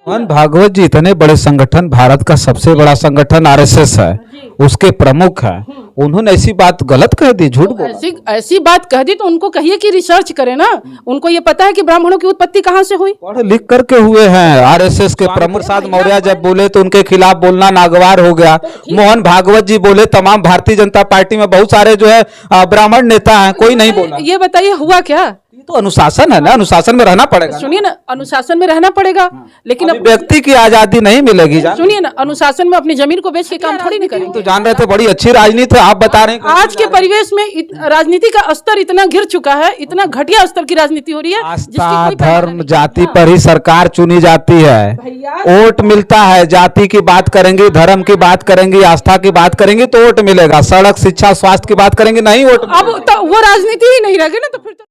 मोहन भागवत जी इतने बड़े संगठन, भारत का सबसे बड़ा संगठन आरएसएस है, उसके प्रमुख है, उन्होंने ऐसी बात गलत कह दी, झूठ बोला। ऐसी ऐसी बात कह दी तो उनको कहिए कि रिसर्च करें ना। उनको ये पता है कि ब्राह्मणों की उत्पत्ति कहाँ से हुई। पढ़ लिख करके हुए हैं। आरएसएस के प्रमुख प्रसाद मौर्य जब बोले तो उनके खिलाफ बोलना नागवार हो गया। मोहन भागवत जी बोले, तमाम भारतीय जनता पार्टी में बहुत सारे जो है ब्राह्मण नेता हैं, कोई नहीं बोला। ये बताइए हुआ क्या। ये तो अनुशासन है ना, अनुशासन में रहना पड़ेगा। सुनिए ना, अनुशासन में रहना पड़ेगा, लेकिन अभी व्यक्ति की आजादी नहीं मिलेगी। सुनिए ना, अनुशासन में अपनी जमीन को बेच के काम थोड़ी नहीं करेंगे। तो जान रहे थे बड़ी अच्छी राजनीति है, आप बता रहे हैं आज के परिवेश में राजनीति का स्तर इतना गिर चुका है, इतना घटिया स्तर की राजनीति हो रही है। आस्था, धर्म, जाति पर ही सरकार चुनी जाती है। वोट मिलता है, जाति की बात करेंगे, धर्म की बात करेंगे, आस्था की बात करेंगे तो वोट मिलेगा। सड़क, शिक्षा, स्वास्थ्य की बात करेंगे नहीं वोट। अब तो वो राजनीति ही नहीं रह गई ना, तो फिर तो।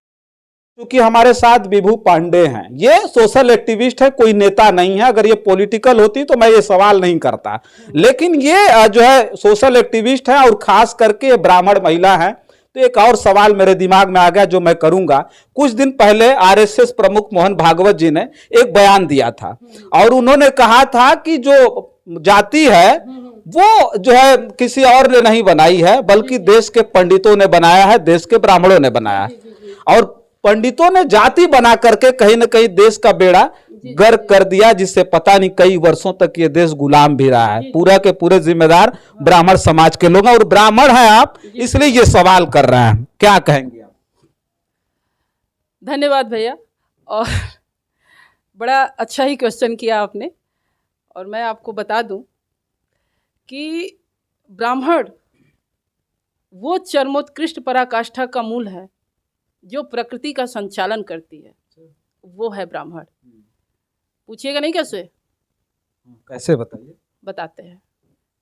क्योंकि हमारे साथ विभू पांडे हैं, ये सोशल एक्टिविस्ट है, कोई नेता नहीं है। अगर ये पॉलिटिकल होती तो मैं ये सवाल नहीं करता, लेकिन ये जो है सोशल एक्टिविस्ट है और खास करके ये ब्राह्मण महिला है। तो एक और सवाल मेरे दिमाग में आ गया जो मैं करूंगा। कुछ दिन पहले आरएसएस प्रमुख मोहन भागवत जी ने एक बयान दिया था और उन्होंने कहा था कि जो जाति है वो जो है किसी और ने नहीं बनाई है, बल्कि देश के पंडितों ने बनाया है, देश के ब्राह्मणों ने बनाया है। और पंडितों ने जाति बना करके कहीं ना कहीं देश का बेड़ा गर्क कर दिया, जिससे पता नहीं कई वर्षों तक ये देश गुलाम भी रहा है। पूरा के पूरे जिम्मेदार ब्राह्मण समाज के लोग हैं और ब्राह्मण हैं आप, इसलिए ये सवाल कर रहे हैं। क्या कहेंगे आप? धन्यवाद भैया, और बड़ा अच्छा ही क्वेश्चन किया आपने। और मैं आपको बता दूं कि ब्राह्मण वो चरमोत्कृष्ट पराकाष्ठा का मूल है जो प्रकृति का संचालन करती है, वो है ब्राह्मण। पूछिएगा नहीं कैसे? कैसे बताइए? बताते हैं।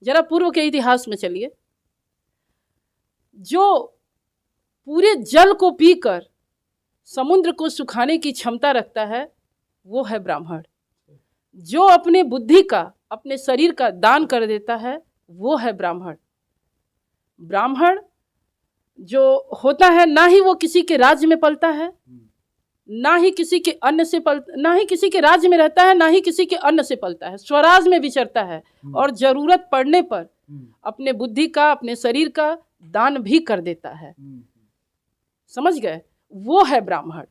जरा पूर्व के इतिहास में चलिए। जो पूरे जल को पीकर समुद्र को सुखाने की क्षमता रखता है वो है ब्राह्मण। जो अपने बुद्धि का, अपने शरीर का दान कर देता है वो है ब्राह्मण। ब्राह्मण जो होता है, ना ही वो किसी के राज्य में पलता है, ना ही किसी के अन्न से ना ही किसी के राज्य में रहता है, ना ही किसी के अन्न से पलता है। स्वराज में विचरता है और जरूरत पड़ने पर अपने बुद्धि का, अपने शरीर का दान भी कर देता है। समझ गए? वो है ब्राह्मण।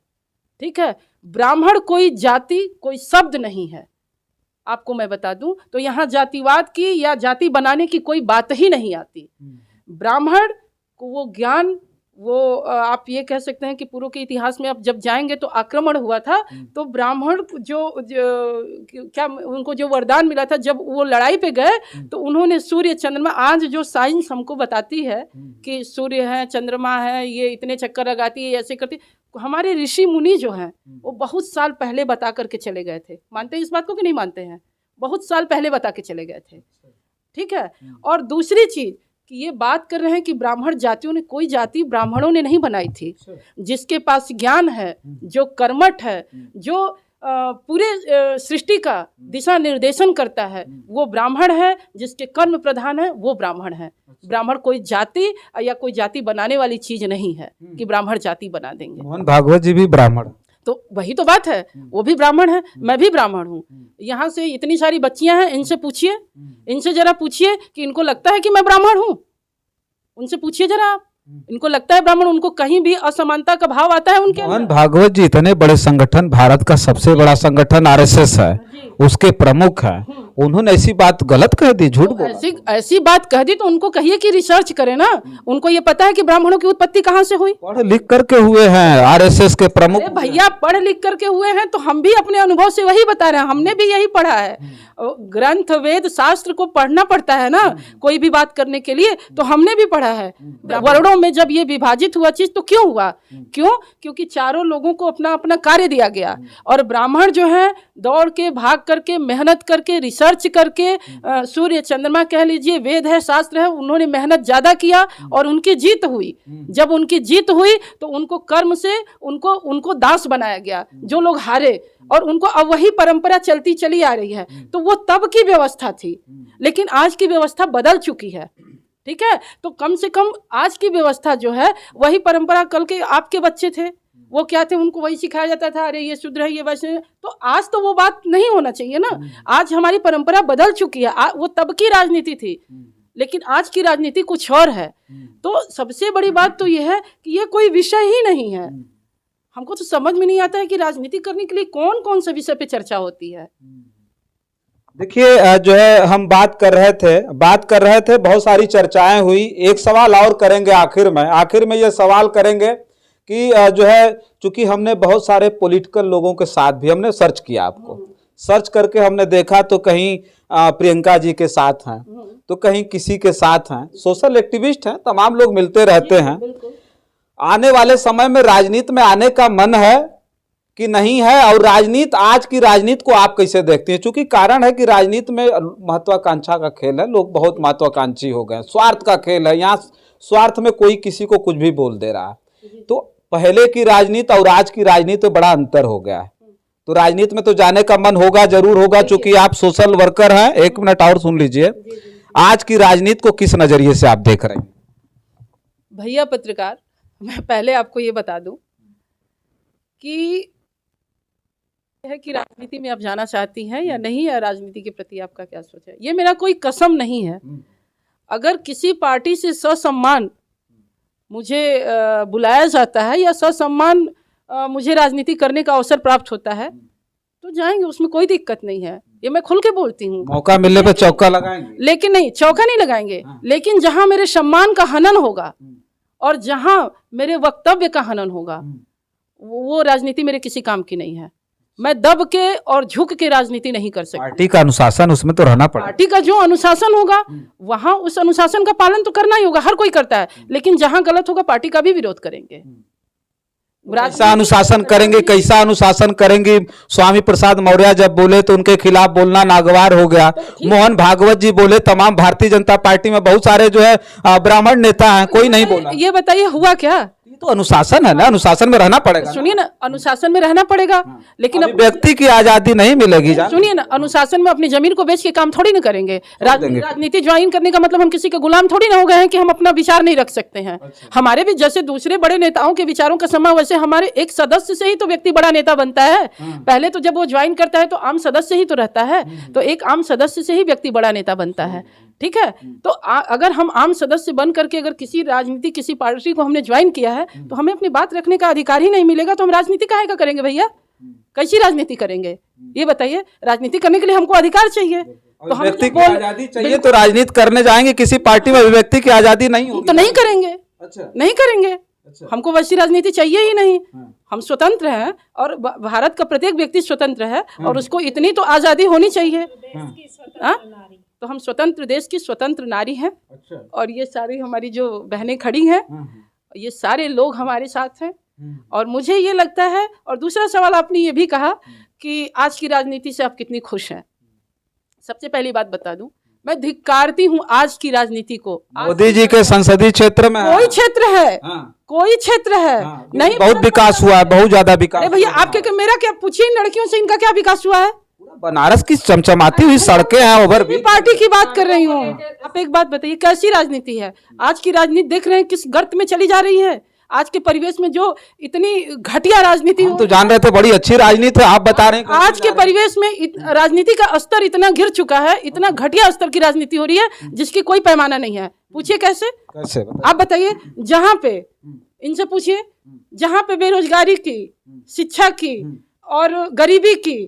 ठीक है? ब्राह्मण कोई जाति, कोई शब्द नहीं है। आपको मैं बता दूं तो यहाँ जातिवाद की या जाति बनाने की कोई बात ही नहीं आती। ब्राह्मण को वो ज्ञान, वो आप ये कह सकते हैं कि पूर्व के इतिहास में आप जब जाएंगे तो आक्रमण हुआ था, तो ब्राह्मण जो क्या उनको जो वरदान मिला था, जब वो लड़ाई पे गए तो उन्होंने सूर्य चंद्रमा, आज जो साइंस हमको बताती है कि सूर्य है, चंद्रमा है, ये इतने चक्कर लगाती है, ऐसे करती, हमारे ऋषि मुनि जो हैं वो बहुत साल पहले बता करके चले गए थे। मानते हैं इस बात को कि नहीं मानते हैं? बहुत साल पहले बता के चले गए थे। ठीक है? और दूसरी चीज कि ये बात कर रहे हैं कि ब्राह्मण जातियों ने, कोई जाति ब्राह्मणों ने नहीं बनाई थी। जिसके पास ज्ञान है, जो कर्मठ है, जो पूरे सृष्टि का दिशा निर्देशन करता है, वो ब्राह्मण है। जिसके कर्म प्रधान है वो ब्राह्मण है। ब्राह्मण कोई जाति या कोई जाति बनाने वाली चीज नहीं है कि ब्राह्मण जाति बना देंगे। मोहन भागवत जी भी ब्राह्मण, तो वही तो बात है, वो भी ब्राह्मण है, मैं भी ब्राह्मण हूँ। यहाँ से इतनी सारी बच्चियां हैं, इनसे पूछिए, इनसे जरा पूछिए कि इनको लगता है कि मैं ब्राह्मण हूँ। उनसे पूछिए जरा आप, इनको लगता है ब्राह्मण? उनको कहीं भी असमानता का भाव आता है उनके? मोहन भागवत जी इतने बड़े संगठन, भारत का सबसे बड़ा संगठन आरएसएस है, उसके प्रमुख है, उन्होंने ऐसी बात गलत कह दी, झूठ बोला। ऐसी बात कह दी तो उनको कहिए कि रिसर्च करें ना। उनको ये पता है कि ब्राह्मणों की उत्पत्ति कहाँ से हुई। पढ़ लिख करके हुए हैं आरएसएस के प्रमुख। भैया पढ़ लिख करके हुए हैं तो हम भी अपने अनुभव से वही बता रहे हैं, हमने भी यही पढ़ा है। ग्रंथ, वेद, शास्त्र को पढ़ना पड़ता है ना कोई भी बात करने के लिए, तो हमने भी पढ़ा है। वर्णों में जब ये विभाजित हुआ चीज तो क्यों हुआ? क्योंकि चारों लोगों को अपना अपना कार्य दिया गया, और ब्राह्मण जो है दौड़ के, भाग करके, मेहनत करके, रिसर्च करके, सूर्य चंद्रमा कह लीजिए, वेद है, शास्त्र है, उन्होंने मेहनत ज्यादा किया और उनकी जीत हुई। जब उनकी जीत हुई तो उनको कर्म से उनको दास बनाया गया, जो लोग हारे, और उनको अब वही परंपरा चलती चली आ रही है। तो वो तब की व्यवस्था थी, लेकिन आज की व्यवस्था बदल चुकी है। ठीक है? तो कम से कम आज की व्यवस्था जो है वही परंपरा, कल के आपके बच्चे थे, वो क्या थे, उनको वही सिखाया जाता था, अरे ये शुद्र है, ये वैसे है। तो आज तो वो बात नहीं होना चाहिए ना। आज हमारी परंपरा बदल चुकी है। वो तब की राजनीति थी, लेकिन आज की राजनीति कुछ और है। तो सबसे बड़ी बात तो ये है कि ये कोई विषय ही नहीं है। हमको तो समझ में नहीं आता है कि राजनीति करने के लिए कौन कौन से विषय पे चर्चा होती है। देखिए जो है हम बात कर रहे थे, बहुत सारी चर्चाएं हुई। एक सवाल और करेंगे आखिर में ये सवाल करेंगे कि जो है, चूंकि हमने बहुत सारे पॉलिटिकल लोगों के साथ भी हमने सर्च किया, आपको सर्च करके हमने देखा तो कहीं प्रियंका जी के साथ हैं, तो कहीं किसी के साथ हैं, सोशल एक्टिविस्ट हैं, तमाम लोग मिलते रहते हैं। आने वाले समय में राजनीति में आने का मन है कि नहीं है, और राजनीति, आज की राजनीति को आप कैसे देखते हैं? चूंकि कारण है कि राजनीति में महत्वाकांक्षा का खेल है, लोग बहुत महत्वाकांक्षी हो गए, स्वार्थ का खेल है, यहाँ स्वार्थ में कोई किसी को कुछ भी बोल दे रहा है। तो पहले की राजनीति और आज की राजनीति में बड़ा अंतर हो गया है। तो राजनीति में तो जाने का मन होगा, जरूर होगा, चूंकि आप सोशल वर्कर हैं। एक मिनट और सुन लीजिए, आज की राजनीति को किस नजरिए से आप देख रहे हैं? भैया पत्रकार, मैं पहले आपको ये बता दूं कि राजनीति में आप जाना चाहती हैं या नहीं, या राजनीति के प्रति आपका क्या सोच है। ये मेरा कोई कसम नहीं है। अगर किसी पार्टी से ससम्मान मुझे बुलाया जाता है या ससम्मान मुझे राजनीति करने का अवसर प्राप्त होता है तो जाएंगे, उसमें कोई दिक्कत नहीं है। ये मैं खुल के बोलती हूँ। मौका मिलने पे चौका लगाएंगे, लेकिन नहीं, चौका नहीं लगाएंगे। लेकिन जहां मेरे सम्मान का हनन होगा और जहां मेरे वक्तव्य का हनन होगा, वो राजनीति मेरे किसी काम की नहीं है। मैं दब के और झुक के राजनीति नहीं कर सकती। पार्टी का अनुशासन उसमें तो रहना पड़ेगा। पार्टी का जो अनुशासन होगा वहां उस अनुशासन का पालन तो करना ही होगा, हर कोई करता है। लेकिन जहां गलत होगा पार्टी का भी विरोध करेंगे। कैसा अनुशासन करेंगे, कैसा अनुशासन करेंगे? स्वामी प्रसाद मौर्य जब बोले तो उनके खिलाफ बोलना नागवार हो गया। मोहन भागवत जी बोले, तमाम भारतीय जनता पार्टी में बहुत सारे जो है ब्राह्मण नेता हैं, कोई नहीं बोला। ये बताइए हुआ क्या? तो अनुशासन है ना, अनुशासन में रहना पड़ेगा। सुनिए ना, अनुशासन में रहना पड़ेगा, लेकिन व्यक्ति की आजादी नहीं मिलेगी। सुनिए ना, अनुशासन में अपनी जमीन को बेच के काम थोड़ी ना करेंगे। राजनीति ज्वाइन करने का मतलब हम किसी के गुलाम थोड़ी ना हो गए हैं कि हम अपना विचार नहीं रख सकते हैं। हमारे भी जैसे दूसरे बड़े नेताओं के विचारों का सम्मान, वैसे हमारे एक सदस्य से ही तो व्यक्ति बड़ा नेता बनता है। पहले तो जब वो ज्वाइन करता है तो आम सदस्य ही तो रहता है, तो एक आम सदस्य से ही व्यक्ति बड़ा नेता बनता है। ठीक है, तो अगर हम आम सदस्य बन करके अगर किसी राजनीति, किसी पार्टी को हमने ज्वाइन किया है तो हमें अपनी बात रखने का अधिकार ही नहीं मिलेगा, तो हम राजनीति काहे का करेंगे भैया? कैसी राजनीति करेंगे ये बताइए? राजनीति करने के लिए हमको अधिकार चाहिए, तो हम व्यक्ति की आजादी चाहिए। तो राजनीति करने जाएंगे किसी पार्टी में, व्यक्ति की आजादी नहीं होगी तो नहीं करेंगे। अच्छा, नहीं करेंगे। अच्छा। हमको वैसी राजनीति चाहिए ही नहीं। हम स्वतंत्र हैं और भारत का प्रत्येक व्यक्ति स्वतंत्र है और उसको इतनी तो आजादी होनी चाहिए। तो हम स्वतंत्र देश की स्वतंत्र नारी हैं। अच्छा। और ये सारी हमारी जो बहनें खड़ी हैं, ये सारे लोग हमारे साथ हैं। और मुझे ये लगता है, और दूसरा सवाल आपने ये भी कहा कि आज की राजनीति से आप कितनी खुश हैं। सबसे पहली बात बता दूं, मैं धिक्कारती हूं आज की राजनीति को। मोदी जी के संसदीय क्षेत्र में कोई क्षेत्र है, कोई क्षेत्र है नहीं, बहुत विकास हुआ है, बहुत ज्यादा विकास। भैया आपके मेरा क्या पूछिए, लड़कियों से इनका क्या विकास हुआ है? बनारस की चमचमाती हुई सड़कें हैं, ओवर भी पार्टी की बात कर रही हूँ। आप एक बात बताइए, कैसी राजनीति है आज की? राजनीति देख रहे हैं किस गर्त में चली जा रही है। आज के परिवेश में जो इतनी घटिया राजनीति, हम तो जान रहे थे बड़ी अच्छी राजनीति है, आप बता रहे हैं आज के परिवेश में राजनीति का स्तर इतना गिर चुका है, इतना घटिया स्तर की राजनीति हो रही है जिसकी कोई पैमाना नहीं है। पूछिए कैसे आप बताइए? जहाँ पे इनसे पूछिए, जहाँ पे बेरोजगारी की, शिक्षा की और गरीबी की,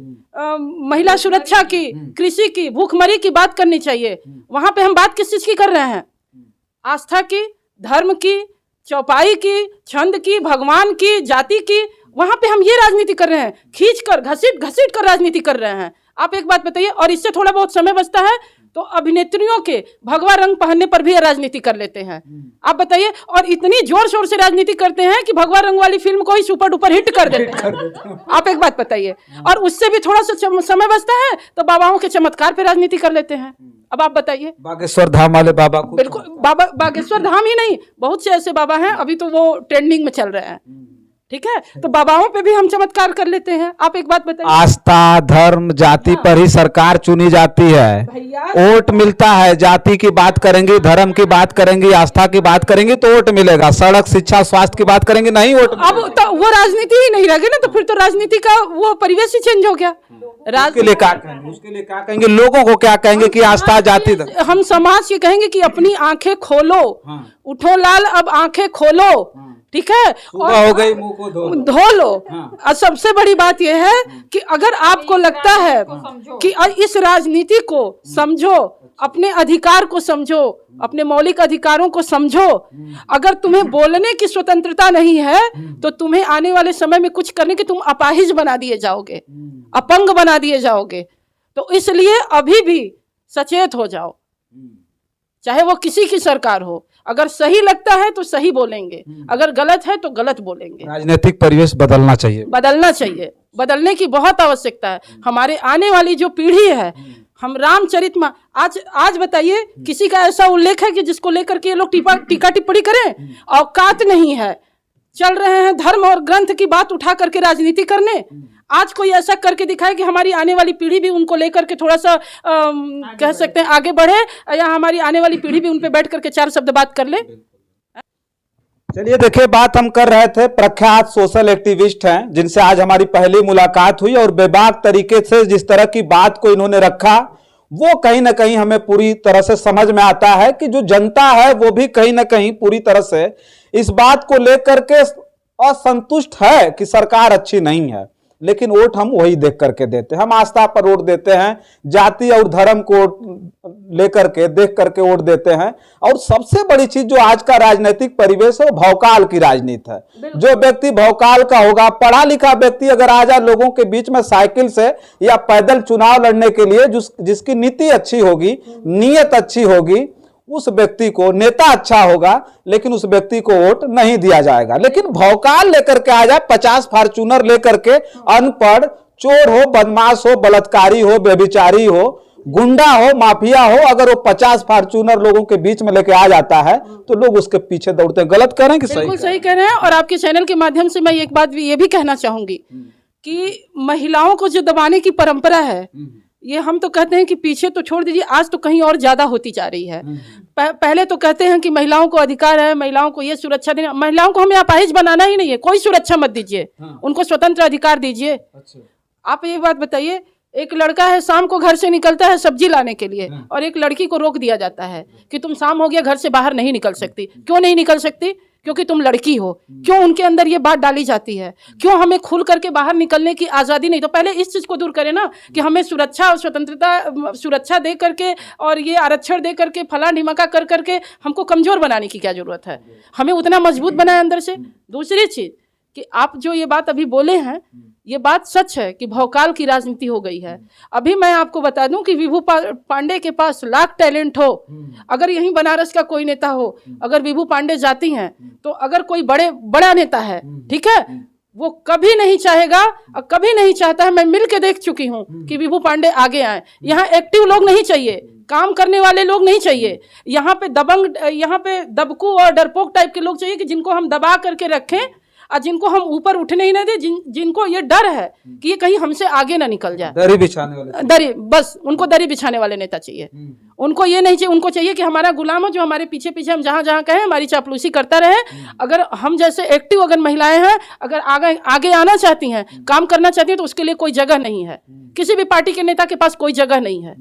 महिला सुरक्षा की, कृषि की, भूखमरी की बात करनी चाहिए, वहां पे हम बात किस चीज की कर रहे हैं? आस्था की, धर्म की, चौपाई की, छंद की, भगवान की, जाति की, वहां पे हम ये राजनीति कर रहे हैं। खींच कर, घसीट घसीट कर राजनीति कर रहे हैं। आप एक बात बताइए, और इससे थोड़ा बहुत समय बचता है तो अभिनेत्रियों के भगवा रंग पहनने पर भी राजनीति कर लेते हैं। आप बताइए, और इतनी जोर शोर से राजनीति करते हैं कि भगवा रंग वाली फिल्म को ही सुपर डुपर हिट कर देते हैं। आप एक बात बताइए, और उससे भी थोड़ा सा समय बचता है तो बाबाओं के चमत्कार पे राजनीति कर लेते हैं। अब आप बताइए, बागेश्वर धाम वाले बाबा को, बिल्कुल बाबा, बागेश्वर धाम ही नहीं, बहुत से ऐसे बाबा हैं, अभी तो वो ट्रेंडिंग में चल रहे हैं। ठीक है, तो बाबाओं पे भी हम चमत्कार कर लेते हैं। आप एक बात बताइए, आस्था धर्म जाति पर ही सरकार चुनी जाती है, भैया वोट मिलता है। जाति की बात करेंगे, धर्म की बात करेंगे, आस्था की बात करेंगे तो वोट मिलेगा। सड़क शिक्षा स्वास्थ्य की बात करेंगे नहीं वोट अब तो वो राजनीति ही नहीं रह गई ना, तो फिर तो राजनीति का वो परिवेश ही चेंज हो गया। उसके लिए क्या कहेंगे, उसके लिए क्या कहेंगे, लोगों को क्या कहेंगे कि आस्था जाति हम समाज ये कहेंगे कि अपनी आंखें खोलो, उठो लाल अब आंखें खोलो, ठीक है, और हो गई मुंह को धो लो। और सबसे बड़ी बात यह है कि अगर आपको लगता है कि इस राजनीति को समझो, अपने अधिकार को समझो, अपने मौलिक अधिकारों को समझो, अगर तुम्हें बोलने की स्वतंत्रता नहीं है तो तुम्हें आने वाले समय में कुछ करने के तुम अपाहिज बना दिए जाओगे, अपंग बना दिए जाओगे। तो इसलिए अभी भी सचेत हो जाओ, चाहे वो किसी की सरकार हो। अगर सही लगता है तो सही बोलेंगे, अगर गलत है तो गलत बोलेंगे। राजनीतिक परिवेश बदलना चाहिए, बदलना चाहिए, बदलने की बहुत आवश्यकता है। हमारे आने वाली जो पीढ़ी है, हम रामचरितमानस आज बताइए किसी का ऐसा उल्लेख है कि जिसको लेकर के ये लोग टीका टिप्पणी करें? औकात नहीं है। चल रहे हैं धर्म और ग्रंथ की बात उठा करके राजनीति करने। आज कोई ऐसा करके दिखाए कि हमारी आने वाली पीढ़ी भी उनको लेकर के थोड़ा सा कह सकते हैं आगे बढ़े, या हमारी आने वाली पीढ़ी भी उन पे बैठ करके चार शब्द बात कर ले। चलिए देखिए, बात हम कर रहे थे प्रख्यात सोशल एक्टिविस्ट हैं जिनसे आज हमारी पहली मुलाकात हुई, और बेबाक तरीके से जिस तरह की बात को इन्होंने रखा वो कहीं ना कहीं हमें पूरी तरह से समझ में आता है कि जो जनता है वो भी कहीं ना कहीं पूरी तरह से इस बात को लेकर के असंतुष्ट है कि सरकार अच्छी नहीं है। लेकिन वोट हम वही देख करके देते हैं, हम आस्था पर वोट देते हैं, जाति और धर्म को लेकर के देख करके वोट देते हैं। और सबसे बड़ी चीज जो आज का राजनीतिक परिवेश है वो भौकाल की राजनीति है। जो व्यक्ति भौकाल का होगा, पढ़ा लिखा व्यक्ति अगर आ जाए लोगों के बीच में साइकिल से या पैदल चुनाव लड़ने के लिए, जिसकी नीति अच्छी होगी, नीयत अच्छी होगी, उस व्यक्ति को नेता अच्छा होगा, लेकिन उस व्यक्ति को वोट नहीं दिया जाएगा। लेकिन भौकाल लेकर के आ जाए, 50 फॉर्च्यूनर लेकर के, अनपढ़, चोर हो, बदमाश हो, बलात्कारी हो, व्यभिचारी हो, गुंडा हो, माफिया हो, अगर वो 50 फॉर्च्यूनर लोगों के बीच में लेके आ जाता है तो लोग उसके पीछे दौड़ते हैं। गलत कह रहे हैं कि सही? बिल्कुल सही कह रहे हैं। और आपके चैनल के माध्यम से मैं एक बात ये भी कहना चाहूंगी कि महिलाओं को जो दबाने की परंपरा है, ये हम तो कहते हैं कि पीछे तो छोड़ दीजिए, आज तो कहीं और ज्यादा होती जा रही है। पहले तो कहते हैं कि महिलाओं को अधिकार है, महिलाओं को ये सुरक्षा देना। महिलाओं को हमें अपाहिज बनाना ही नहीं है, कोई सुरक्षा मत दीजिए, उनको स्वतंत्र अधिकार दीजिए। आप ये बात बताइए, एक लड़का है शाम को घर से निकलता है सब्जी लाने के लिए, और एक लड़की को रोक दिया जाता है कि तुम शाम हो गया घर से बाहर नहीं निकल सकती। क्यों नहीं निकल सकती? क्योंकि तुम लड़की हो। क्यों उनके अंदर ये बात डाली जाती है? क्यों हमें खुल करके बाहर निकलने की आज़ादी नहीं? तो पहले इस चीज़ को दूर करें ना कि हमें सुरक्षा और स्वतंत्रता, सुरक्षा दे करके और ये आरक्षण दे करके फला ढिमका कर करके हमको कमज़ोर बनाने की क्या ज़रूरत है? हमें उतना मजबूत बनाए अंदर से। दूसरी चीज़ कि आप जो ये बात अभी बोले हैं, ये बात सच है कि भौकाल की राजनीति हो गई है। अभी मैं आपको बता दूं कि विभू पांडे के पास लाख टैलेंट हो, अगर यहीं बनारस का कोई नेता हो, अगर विभू पांडे जाती हैं तो अगर कोई बड़ा नेता है, ठीक है, वो कभी नहीं चाहेगा और कभी नहीं चाहता है। मैं मिल के देख चुकी हूँ कि विभू पांडे आगे आए। यहाँ एक्टिव लोग नहीं चाहिए, काम करने वाले लोग नहीं चाहिए, यहाँ पे दबंग, यहाँ पे दबकू और डरपोक टाइप के लोग चाहिए कि जिनको हम दबा करके रखें और जिनको हम ऊपर उठने ही ना दे, जिनको ये डर है कि ये कहीं हमसे आगे ना निकल जाए। दरी बिछाने वाले, दरी, बस उनको दरी बिछाने वाले नेता चाहिए। उनको ये नहीं चाहिए, उनको चाहिए कि हमारा गुलाम हो जो हमारे पीछे पीछे हम जहां जहां कहें हमारी चापलूसी करता रहे। अगर हम जैसे एक्टिव अगर महिलाएं हैं, अगर आगे आना चाहती हैं, काम करना चाहती हैं, तो उसके लिए कोई जगह नहीं है। किसी भी पार्टी के नेता के पास कोई जगह नहीं है,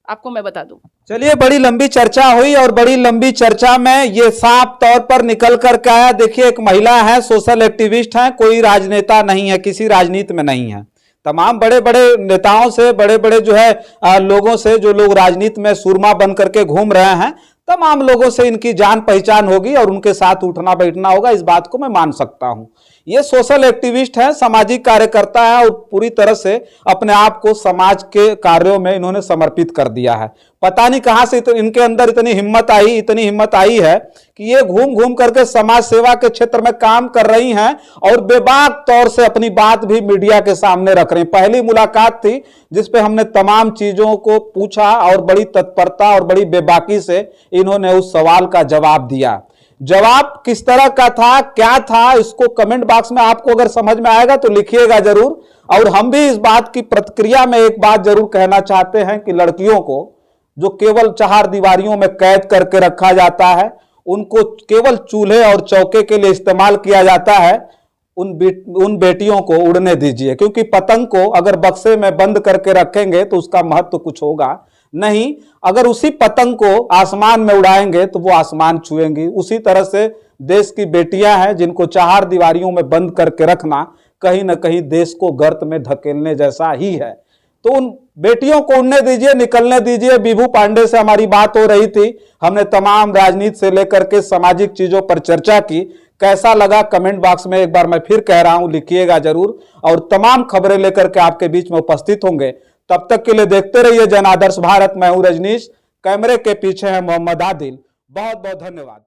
आपको मैं बता दूं। चलिए, बड़ी लंबी चर्चा हुई और बड़ी लंबी चर्चा में ये साफ तौर पर निकल कर के आया। देखिए, एक महिला है, सोशल एक्टिविस्ट है, कोई राजनेता नहीं है, किसी राजनीति में नहीं है। तमाम बड़े बड़े नेताओं से, बड़े बड़े जो है लोगों से, जो लोग राजनीति में सूरमा बन करके घूम रहे हैं, तमाम लोगों से इनकी जान पहचान होगी और उनके साथ उठना बैठना होगा। इस बात को मैं मान सकता हूं। ये सोशल एक्टिविस्ट है, सामाजिक कार्यकर्ता है और पूरी तरह से अपने आप को समाज के कार्यों में इन्होंने समर्पित कर दिया है। पता नहीं कहां से इनके अंदर इतनी हिम्मत आई है कि ये घूम घूम करके समाज सेवा के क्षेत्र में काम कर रही हैं और बेबाक तौर से अपनी बात भी मीडिया के सामने रख रही हैं। पहली मुलाकात थी जिसपे हमने तमाम चीजों को पूछा और बड़ी तत्परता और बड़ी बेबाकी से इन्होंने उस सवाल का जवाब दिया। जवाब किस तरह का था, क्या था, इसको कमेंट बॉक्स में आपको अगर समझ में आएगा तो लिखिएगा जरूर। और हम भी इस बात की प्रतिक्रिया में एक बात जरूर कहना चाहते हैं कि लड़कियों को जो केवल 4 दीवारियों में कैद करके रखा जाता है, उनको केवल चूल्हे और चौके के लिए इस्तेमाल किया जाता है, उन बेटियों को उड़ने दीजिए। क्योंकि पतंग को अगर बक्से में बंद करके रखेंगे तो उसका महत्व कुछ होगा नहीं, अगर उसी पतंग को आसमान में उड़ाएंगे तो वो आसमान छुएंगी। उसी तरह से देश की बेटियां हैं जिनको 4 दीवारियों में बंद करके रखना कहीं ना कहीं देश को गर्त में धकेलने जैसा ही है। तो उन बेटियों को उड़ने दीजिए, निकलने दीजिए। विभू पांडे से हमारी बात हो रही थी, हमने तमाम राजनीति से लेकर के सामाजिक चीजों पर चर्चा की। कैसा लगा कमेंट बॉक्स में एक बार मैं फिर कह रहा हूं, लिखिएगा जरूर। और तमाम खबरें लेकर के आपके बीच में उपस्थित होंगे। तब तक के लिए देखते रहिए जन आदर्श भारत। मैं हूं रजनीश, कैमरे के पीछे है मोहम्मद आदिल। बहुत बहुत धन्यवाद।